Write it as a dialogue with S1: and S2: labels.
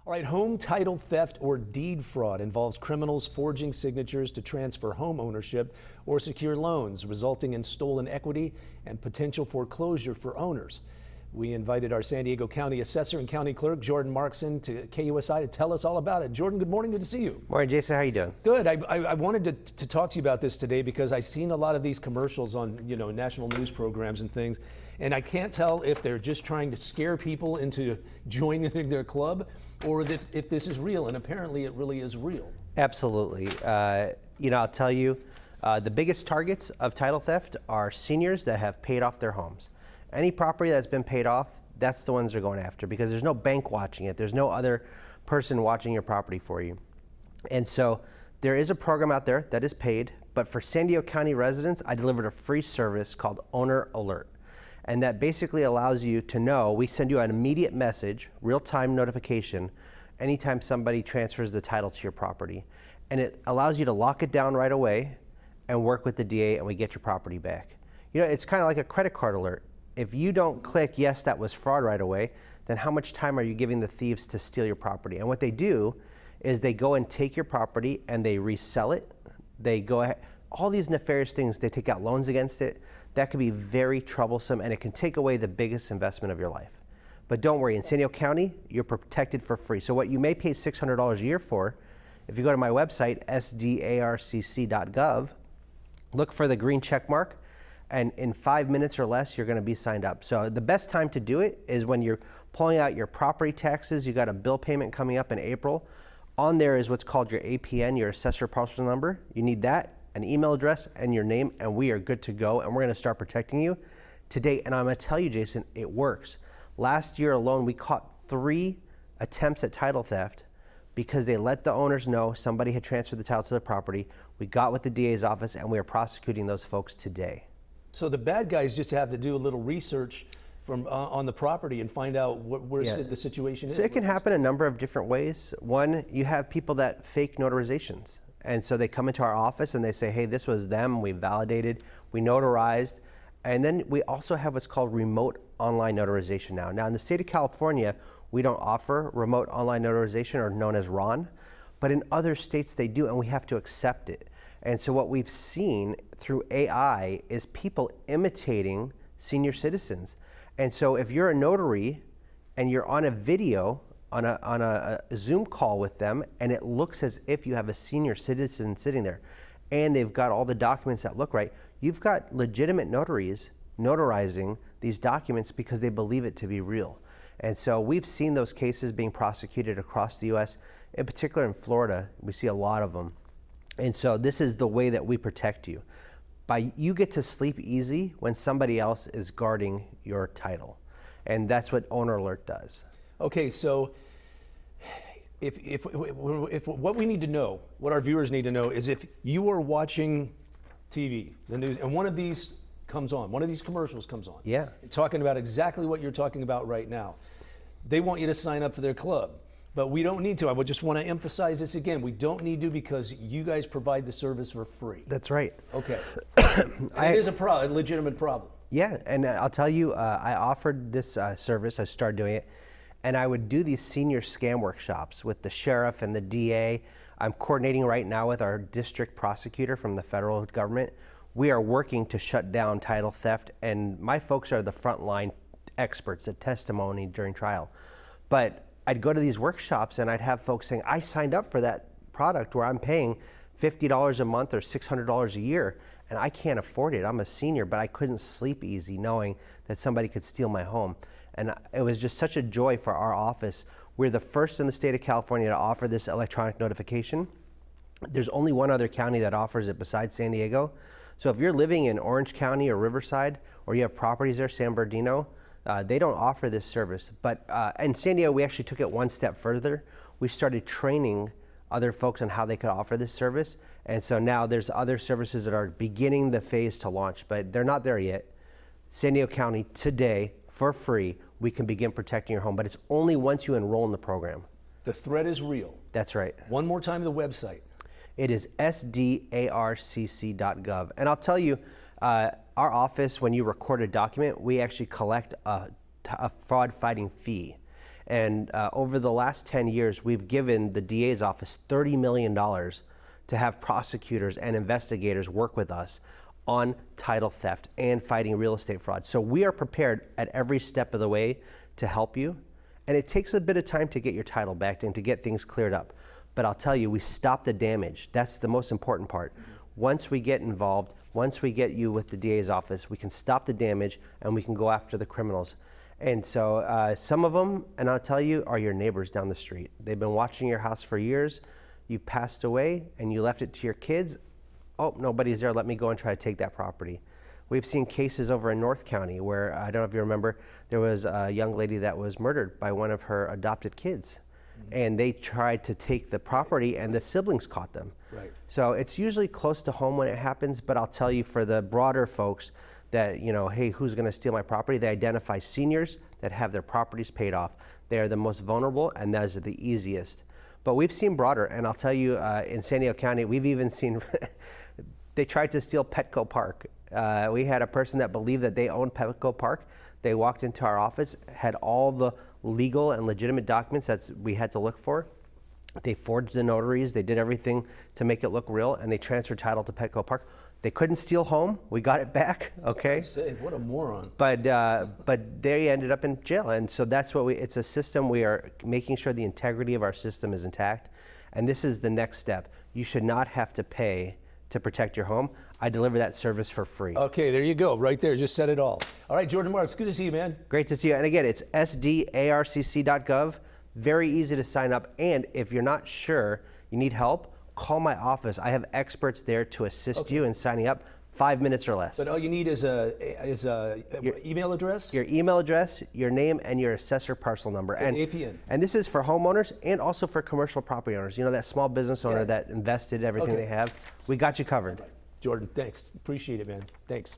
S1: All right, home title theft or deed fraud involves criminals forging signatures to transfer home ownership or secure loans, resulting in stolen equity and potential foreclosure for owners. We invited our San Diego County Assessor and County Clerk, Jordan Markson, to KUSI to tell us all about it. Jordan, good morning. Good to see you.
S2: Morning, Jason. How you doing?
S1: Good. I wanted to talk to you about this today because I've seen a lot of these commercials on, national news programs and things, and I can't tell if they're just trying to scare people into joining their club or if this is real, and apparently it really is real.
S2: Absolutely. I'll tell you, the biggest targets of title theft are seniors that have paid off their homes. Any property that's been paid off, that's the ones they're going after because there's no bank watching it. There's no other person watching your property for you. And so there is a program out there that is paid, but for San Diego County residents, I delivered a free service called owneralert. And that basically allows you to know, we send you an immediate message, real-time notification, anytime somebody transfers the title to your property. And it allows you to lock it down right away and work with the DA and we get your property back. It's kind of like a credit card alert. If you don't click, yes, that was fraud right away, then how much time are you giving the thieves to steal your property? And what they do is they go and take your property and they resell it. They go ahead, all these nefarious things, they take out loans against it. That could be very troublesome and it can take away the biggest investment of your life. But don't worry, in San Diego County, you're protected for free. So what you may pay $600 a year for, if you go to my website, sdarcc.gov, look for the green check mark, and in 5 minutes or less, you're going to be signed up. So the best time to do it is when you're pulling out your property taxes. You got a bill payment coming up in April. On there is what's called your APN, your Assessor Parcel Number. You need that, an email address, and your name, and we are good to go. And we're going to start protecting you today. And I'm going to tell you, Jason, it works. Last year alone, we caught 3 attempts at title theft because they let the owners know somebody had transferred the title to the property. We got with the DA's office, and we are prosecuting those folks today.
S1: So the bad guys just have to do a little research from on the property and find out where the situation is.
S2: So it can happen a number of different ways. One, you have people that fake notarizations. And so they come into our office and they say, hey, this was them, we validated, we notarized. And then we also have what's called remote online notarization now. Now in the state of California, we don't offer remote online notarization, or known as RON, but in other states they do, and we have to accept it. And so what we've seen through AI is people imitating senior citizens. And so if you're a notary and you're on a video, on a Zoom call with them, and it looks as if you have a senior citizen sitting there, and they've got all the documents that look right, you've got legitimate notaries notarizing these documents because they believe it to be real. And so we've seen those cases being prosecuted across the US, in particular in Florida. We see a lot of them. And so this is the way that we protect you. You get to sleep easy when somebody else is guarding your title. And that's what owneralert does.
S1: Okay, so if what we need to know, what our viewers need to know is if you are watching TV, the news, and one of these comes on, one of these commercials comes on, talking about exactly what you're talking about right now, they want you to sign up for their club. But we don't need to. I would just want to emphasize this again. We don't need to because you guys provide the service for free.
S2: That's right.
S1: Okay. It is a legitimate problem.
S2: Yeah, and I'll tell you, I offered this service. I started doing it, and I would do these senior scam workshops with the sheriff and the DA. I'm coordinating right now with our district prosecutor from the federal government. We are working to shut down title theft, and my folks are the frontline experts at testimony during trial. But I'd go to these workshops and I'd have folks saying, I signed up for that product where I'm paying $50 a month or $600 a year, and I can't afford it. I'm a senior, but I couldn't sleep easy knowing that somebody could steal my home. And it was just such a joy for our office. We're the first in the state of California to offer this electronic notification. There's only one other county that offers it besides San Diego. So if you're living in Orange County or Riverside, or you have properties there, San Bernardino, they don't offer this service. But in San Diego, we actually took it one step further. We started training other folks on how they could offer this service. And so now there's other services that are beginning the phase to launch, but they're not there yet. San Diego County today, for free, we can begin protecting your home, but it's only once you enroll in the program.
S1: The threat is real.
S2: That's right.
S1: One more time, the website.
S2: It is sdarcc.gov. And I'll tell you, our office, when you record a document, we actually collect a fraud fighting fee. And over the last 10 years, we've given the DA's office $30 million to have prosecutors and investigators work with us on title theft and fighting real estate fraud. So we are prepared at every step of the way to help you. And it takes a bit of time to get your title back and to get things cleared up. But I'll tell you, we stop the damage. That's the most important part. Once we get involved, once we get you with the DA's office, we can stop the damage and we can go after the criminals. And so some of them, and I'll tell you, are your neighbors down the street. They've been watching your house for years. You've passed away and you left it to your kids. Oh, nobody's there. Let me go and try to take that property. We've seen cases over in North County where, I don't know if you remember, there was a young lady that was murdered by one of her adopted kids. And they tried to take the property and the siblings caught them.
S1: Right.
S2: So it's usually close to home when it happens, but I'll tell you, for the broader folks that, you know, hey, who's going to steal my property? They identify seniors that have their properties paid off. They are the most vulnerable, and those are the easiest. But we've seen broader, and I'll tell you, in San Diego County, we've even seen they tried to steal Petco Park. We had a person that believed that they owned Petco Park. They walked into our office, had all the legal and legitimate documents that we had to look for. They forged the notaries. They did everything to make it look real, and they transferred title to Petco Park. They couldn't steal home. We got it back. Okay.
S1: Say, what a moron.
S2: But they ended up in jail, and so that's what it's a system. We are making sure the integrity of our system is intact, and this is the next step. You should not have to pay to protect your home. I deliver that service for free.
S1: Okay, there you go, right there. Just said it all. All right, Jordan Marks, good to see you, man.
S2: Great to see you. And again, it's sdarcc.gov. Very easy to sign up. And if you're not sure, you need help, call my office. I have experts there to assist you in signing up. 5 minutes or less.
S1: But all you need is a email address?
S2: Your email address, your name, and your assessor parcel number.
S1: And APN.
S2: And this is for homeowners and also for commercial property owners. You know, that small business owner that invested everything they have. We got you covered.
S1: Jordan, thanks. Appreciate it, man. Thanks.